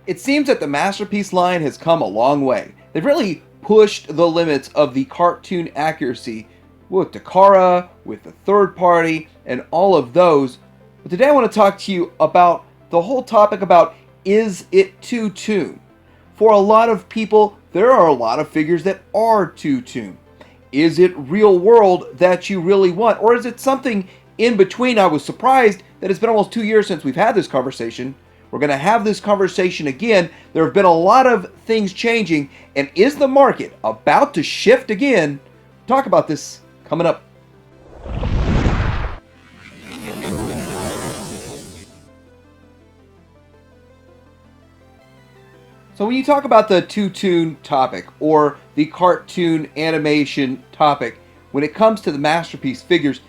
It seems that the Masterpiece line has come a long way. They've really pushed the limits of the cartoon accuracy with Takara, with the third party, and all of those. But today I want to talk to you about the whole topic about, is it too Toon? For a lot of people, there are a lot of figures that are too Toon. Is it real world that you really want? Or is it something in between? I was surprised that it's been almost 2 years since we've had this conversation. We're going to have this conversation again. There have been a lot of things changing. And is the market about to shift again? Talk about this coming up. So when you talk about the Toon topic or the cartoon animation topic, when it comes to the Masterpiece figures,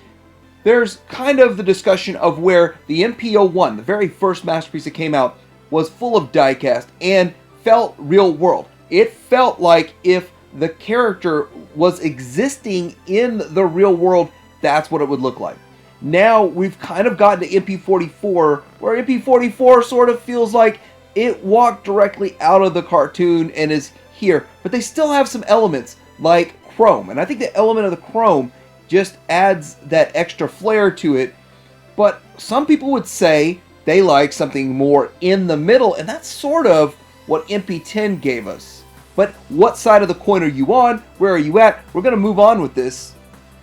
there's kind of the discussion of where the MP01, the very first Masterpiece that came out, was full of diecast and felt real world. It felt like if the character was existing in the real world, that's what it would look like. Now we've kind of gotten to MP44, where MP44 sort of feels like it walked directly out of the cartoon and is here, but they still have some elements like chrome, and I think the element of the chrome just adds that extra flair to it. But some people would say they like something more in the middle, and that's sort of what MP10 gave us. But what side of the coin are you on? Where are you at? We're going to move on with this.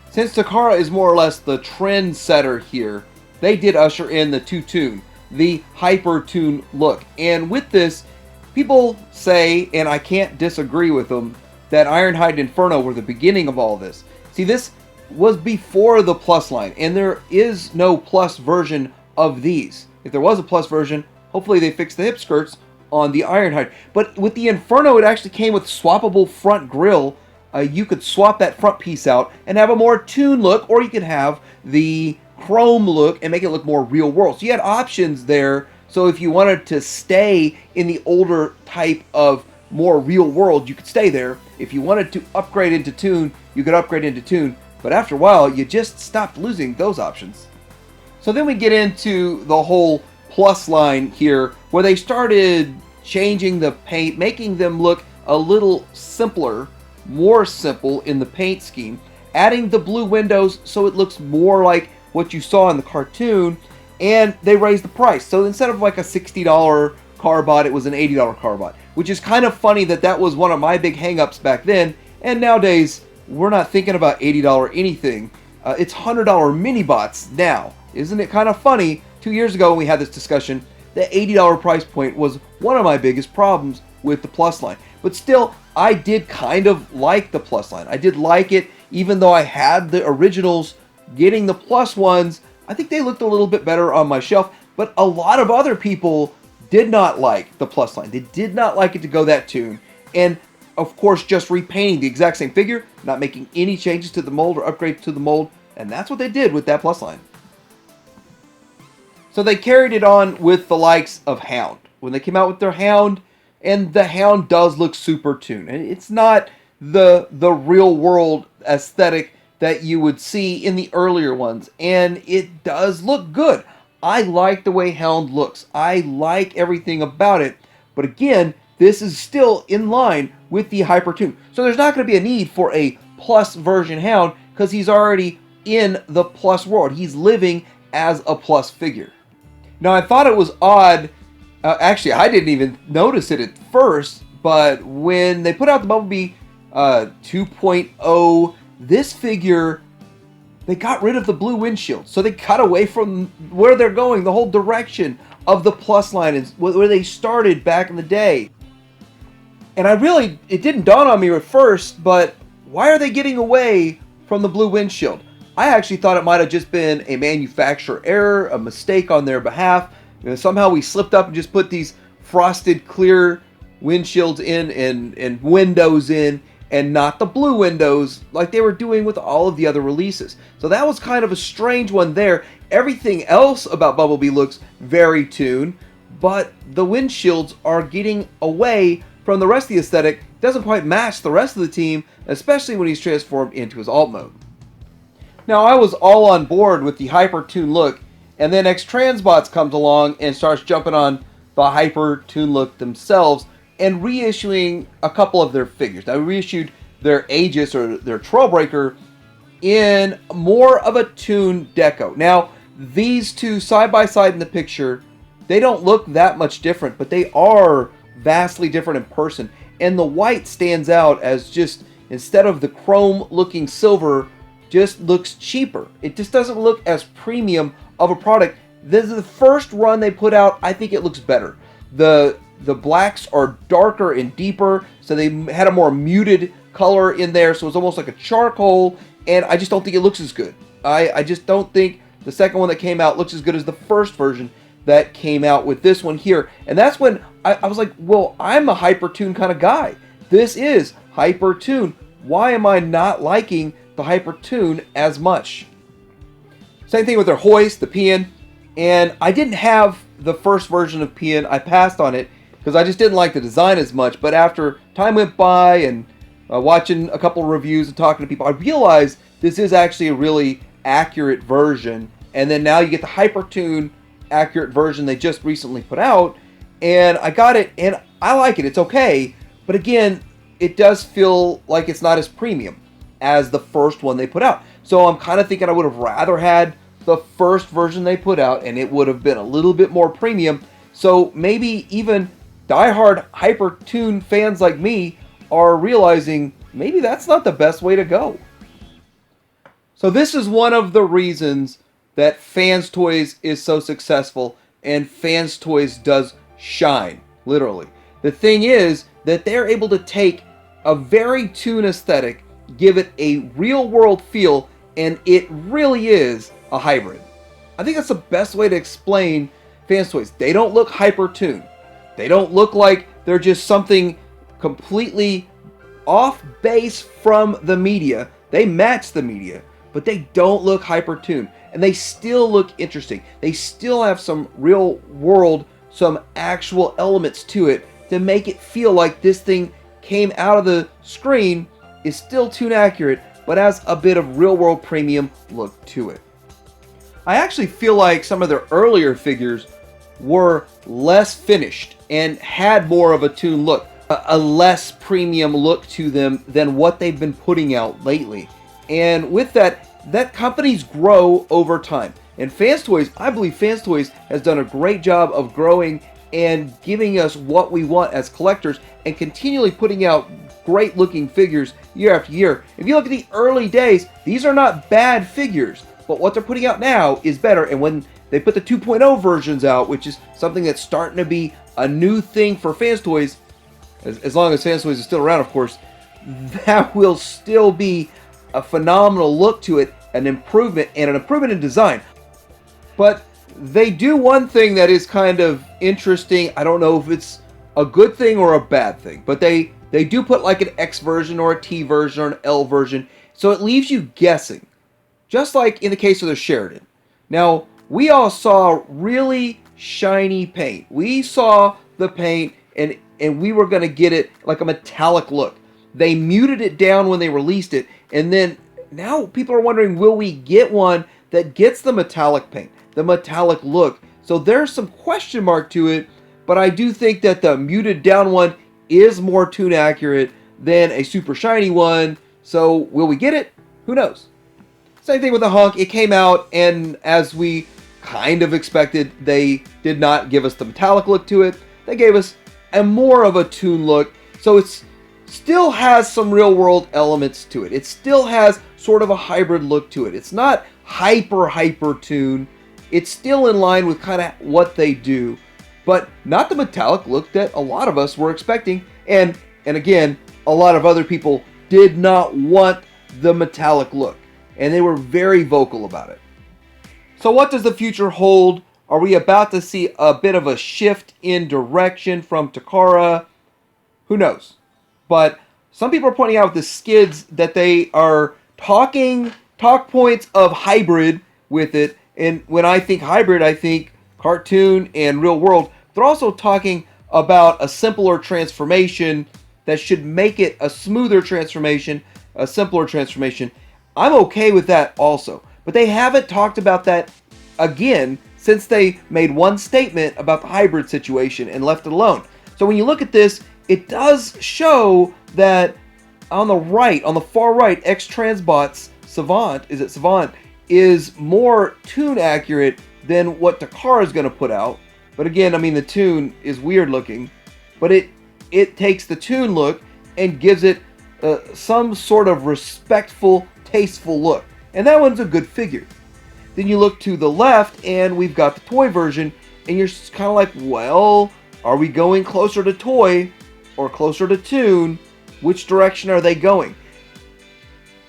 Since Takara is more or less the trendsetter here, they did usher in the Toon, the Hyper Toon look. And with this, people say, and I can't disagree with them, that Ironhide and Inferno were the beginning of all this. See, this was before the Plus line, and there is no Plus version of these. If there was a Plus version, hopefully they fixed the hip skirts on the Ironhide. But with the Inferno, it actually came with swappable front grille. You could swap that front piece out and have a more Toon look, or you could have the chrome look and make it look more real world. So you had options there. So if you wanted to stay in the older type of more real world, you could stay there. If you wanted to upgrade into Toon, you could upgrade into Toon. But after a while, you just stopped losing those options. So then we get into the whole Plus line here, where they started changing the paint, making them look a little simpler, more simple in the paint scheme, adding the blue windows so it looks more like what you saw in the cartoon, and they raised the price. So instead of like a $60 carbot, it was an $80 carbot, which is kind of funny that that was one of my big hangups back then, and nowadays we're not thinking about $80 anything. It's $100 mini bots now. Isn't it kind of funny? 2 years ago when we had this discussion, the $80 price point was one of my biggest problems with the Plus line. But still, I did kind of like the Plus line. I did like it, even though I had the originals. Getting the Plus ones, I think they looked a little bit better on my shelf, but a lot of other people did not like the Plus line. They did not like it to go that Toon. And of course, just repainting the exact same figure, not making any changes to the mold or upgrades to the mold, and that's what they did with that Plus line. So they carried it on with the likes of Hound. When they came out with their Hound, and the Hound does look super Toon. And it's not the real world aesthetic that you would see in the earlier ones, and it does look good. I like the way Hound looks. I like everything about it, but again, this is still in line with the Hyper Toon. So there's not going to be a need for a Plus version Hound, because he's already in the Plus world. He's living as a Plus figure. Now, I thought it was odd, actually I didn't even notice it at first, but when they put out the Bumblebee 2.0, this figure, they got rid of the blue windshield. So they cut away from where they're going, the whole direction of the Plus line, is where they started back in the day. And it didn't dawn on me at first, but why are they getting away from the blue windshield? I actually thought it might have just been a manufacturer error, a mistake on their behalf. Somehow we slipped up and just put these frosted clear windshields in and windows in, and not the blue windows like they were doing with all of the other releases. So that was kind of a strange one there. Everything else about Bumblebee looks very Toon, but the windshields are getting away from the rest of the aesthetic. Doesn't quite match the rest of the team, especially when he's transformed into his alt mode. Now, I was all on board with the Hyper Toon look, and then X-Transbots comes along and starts jumping on the Hyper Toon look themselves and reissuing a couple of their figures. Now, reissued their Aegis or their Trailbreaker in more of a Toon deco. Now, these two side by side in the picture, they don't look that much different, but they are vastly different in person. And the white stands out as just, instead of the chrome looking silver, just looks cheaper. It just doesn't look as premium of a product. This is the first run they put out. I think it looks better. The blacks are darker and deeper, so they had a more muted color in there, so it's almost like a charcoal, and I just don't think it looks as good. I just don't think the second one that came out looks as good as the first version that came out with this one here. And that's when I was like, well, I'm a Hyper Toon kind of guy. This is Hyper Toon. Why am I not liking the Hyper Toon as much? Same thing with their hoist, the Pian. And I didn't have the first version of Pian. I passed on it because I just didn't like the design as much. But after time went by and watching a couple of reviews and talking to people, I realized this is actually a really accurate version. And then now you get the Hyper Toon accurate version they just recently put out. And I got it, and I like it. It's okay. But again, it does feel like it's not as premium as the first one they put out. So I'm kind of thinking I would have rather had the first version they put out, and it would have been a little bit more premium. So maybe even diehard Hyper Toon fans like me are realizing maybe that's not the best way to go. So this is one of the reasons that Fans Toys is so successful, and Fans Toys does shine, literally. The thing is that they're able to take a very Toon aesthetic, give it a real world feel, and it really is a hybrid. I think that's the best way to explain Fans Toys. They don't look Hyper Toon. They don't look like they're just something completely off base from the media. They match the media, but they don't look Hyper Toon. And they still look interesting. They still have some real world, some actual elements to it to make it feel like this thing came out of the screen, is still Toon accurate, but has a bit of real world premium look to it. I actually feel like some of their earlier figures were less finished and had more of a Toon look, a less premium look to them than what they've been putting out lately. And with that companies grow over time. And Fans Toys, I believe Fans Toys has done a great job of growing and giving us what we want as collectors and continually putting out great looking figures year after year. If you look at the early days, these are not bad figures, but what they're putting out now is better. And when they put the 2.0 versions out, which is something that's starting to be a new thing for Fans Toys, as long as Fans Toys is still around, of course, that will still be a phenomenal look to it, an improvement in design. But they do one thing that is kind of interesting. I don't know if it's a good thing or a bad thing, but they do put like an X version or a T version or an L version, so it leaves you guessing. Just like in the case of the Sheridan. Now, we all saw really shiny paint. We saw the paint and we were going to get it like a metallic look. They muted it down when they released it, and then now people are wondering, will we get one that gets the metallic paint, the metallic look? So there's some question mark to it, but I do think that the muted down one is more Toon accurate than a super shiny one. So will we get it? Who knows? Same thing with the Hunk. It came out, and as we kind of expected, they did not give us the metallic look to it. They gave us a more of a Toon look. So it's still has some real world elements to it. It still has sort of a hybrid look to it. It's not hyper Toon. It's still in line with kind of what they do, but not the metallic look that a lot of us were expecting. And again, a lot of other people did not want the metallic look, and they were very vocal about it. So what does the future hold? Are we about to see a bit of a shift in direction from Takara? Who knows? But some people are pointing out with the skids that they are talk points of hybrid with it. And when I think hybrid, I think cartoon and real world. They're also talking about a simpler transformation that should make it a smoother transformation, a simpler transformation. I'm okay with that also. But they haven't talked about that again since since they made one statement about the hybrid situation and left it alone. So when you look at this, it does show that on the right, on the far right, X-Transbot's Savant, is more Toon accurate than what Takara is going to put out. But again, I mean, the Toon is weird looking, but it takes the Toon look and gives it some sort of respectful, tasteful look. And that one's a good figure. Then you look to the left, and we've got the toy version, and you're kind of like, well, are we going closer to toy or closer to Toon? Which direction are they going?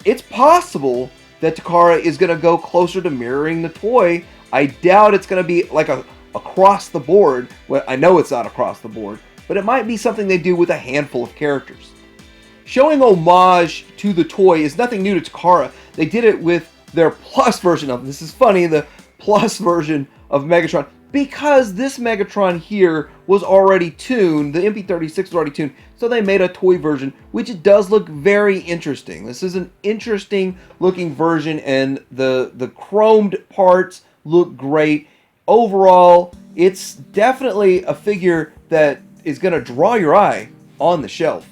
It's possible that Takara is going to go closer to mirroring the toy. I doubt it's going to be like a across the board. Well, I know it's not across the board, but it might be something they do with a handful of characters. Showing homage to the toy is nothing new to Takara. They did it with their plus version of, this is funny, the plus version of Megatron, because this Megatron here was already tuned, the MP36 was already tuned, so they made a toy version, which it does look very interesting. This is an interesting looking version, and the chromed parts look great. Overall, it's definitely a figure that is going to draw your eye on the shelf.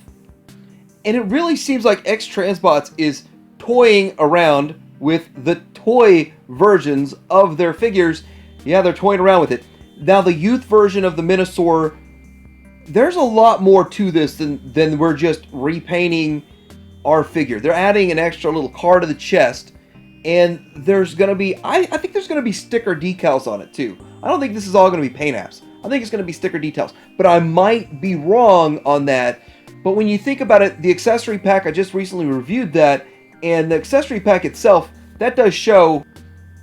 And it really seems like X-Transbots is toying around with the toy versions of their figures. Yeah, they're toying around with it. Now, the youth version of the Minosaur, there's a lot more to this than we're just repainting our figure. They're adding an extra little car to the chest, and there's going to be, I think there's going to be sticker decals on it too. I don't think this is all going to be paint apps. I think it's going to be sticker decals, but I might be wrong on that. But when you think about it, the accessory pack, I just recently reviewed that, and the accessory pack itself, that does show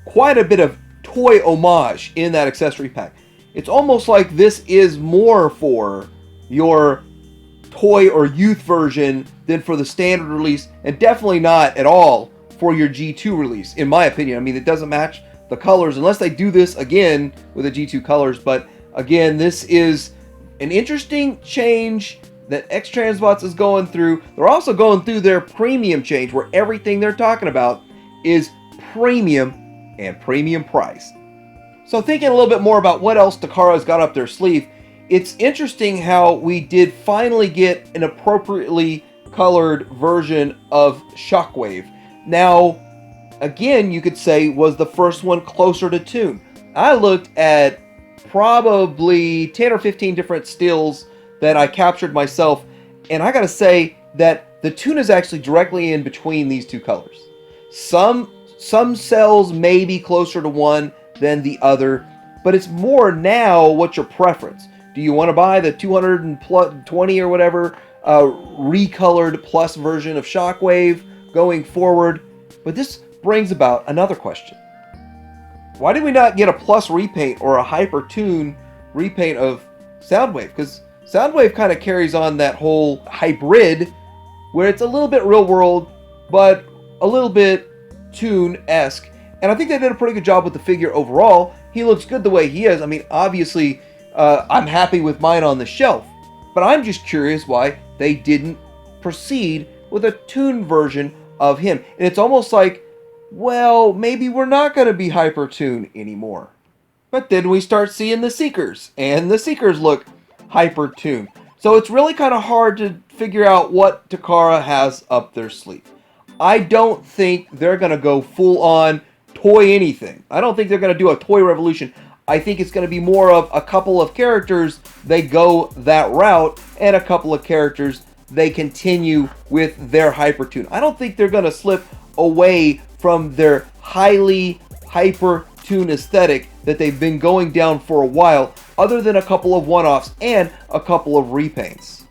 quite a bit of toy homage in that accessory pack. It's almost like this is more for your toy or youth version than for the standard release, and definitely not at all for your G2 release, in my opinion. I mean, it doesn't match the colors unless they do this again with the G2 colors, but again, this is an interesting change that X-Transbots is going through. They're also going through their premium change, where everything they're talking about is premium and premium price. So thinking a little bit more about what else Takara's got up their sleeve, it's interesting how we did finally get an appropriately colored version of Shockwave. Now, again, you could say, was the first one closer to Toon? I looked at probably 10 or 15 different stills that I captured myself, and I gotta say that the Toon is actually directly in between these two colors. Some cells may be closer to one than the other, but it's more now what's your preference. Do you want to buy the 220 or whatever recolored plus version of Shockwave going forward? But this brings about another question. Why did we not get a plus repaint or a Hyper Toon repaint of Soundwave? Because Soundwave kind of carries on that whole hybrid where it's a little bit real world, but a little bit Toon-esque. And I think they did a pretty good job with the figure overall. He looks good the way he is. I mean, obviously, I'm happy with mine on the shelf. But I'm just curious why they didn't proceed with a Toon version of him. And it's almost like, well, maybe we're not going to be Hyper Toon anymore. But then we start seeing the Seekers, and the Seekers look Hyper Toon. So it's really kind of hard to figure out what Takara has up their sleeve. I don't think they're going to go full on toy anything. I don't think they're going to do a toy revolution. I think it's going to be more of a couple of characters, they go that route, and a couple of characters, they continue with their Hyper Toon. I don't think they're going to slip away from their highly Hyper Toon aesthetic that they've been going down for a while, other than a couple of one-offs and a couple of repaints.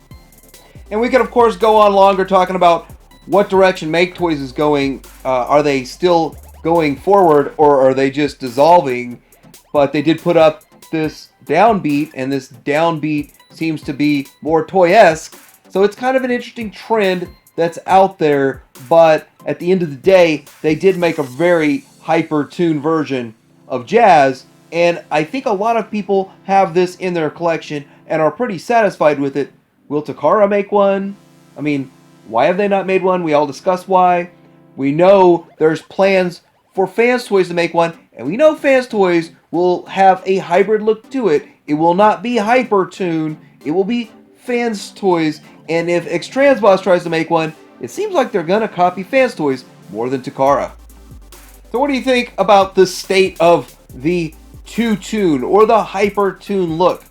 And we can, of course, go on longer talking about what direction Make Toys is going. Are they still going forward, or are they just dissolving? But they did put up this downbeat, and this downbeat seems to be more toy-esque. So it's kind of an interesting trend that's out there, but at the end of the day, they did make a very Hyper Toon version of Jazz, and I think a lot of people have this in their collection and are pretty satisfied with it. Will Takara make one? I mean, why have they not made one? We all discussed why. We know there's plans for Fans Toys to make one, and we know Fans Toys will have a hybrid look to it. It will not be Hyper Toon. It will be Fans Toys. And if X-Transboss tries to make one, it seems like they're gonna copy Fans Toys more than Takara. So what do you think about the state of the Toon or the Hyper Toon look?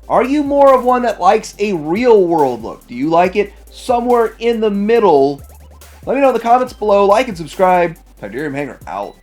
Are you more of one that likes a real world look? Do you like it somewhere in the middle? Let me know in the comments below. Like and subscribe. Tydirium Hanger out.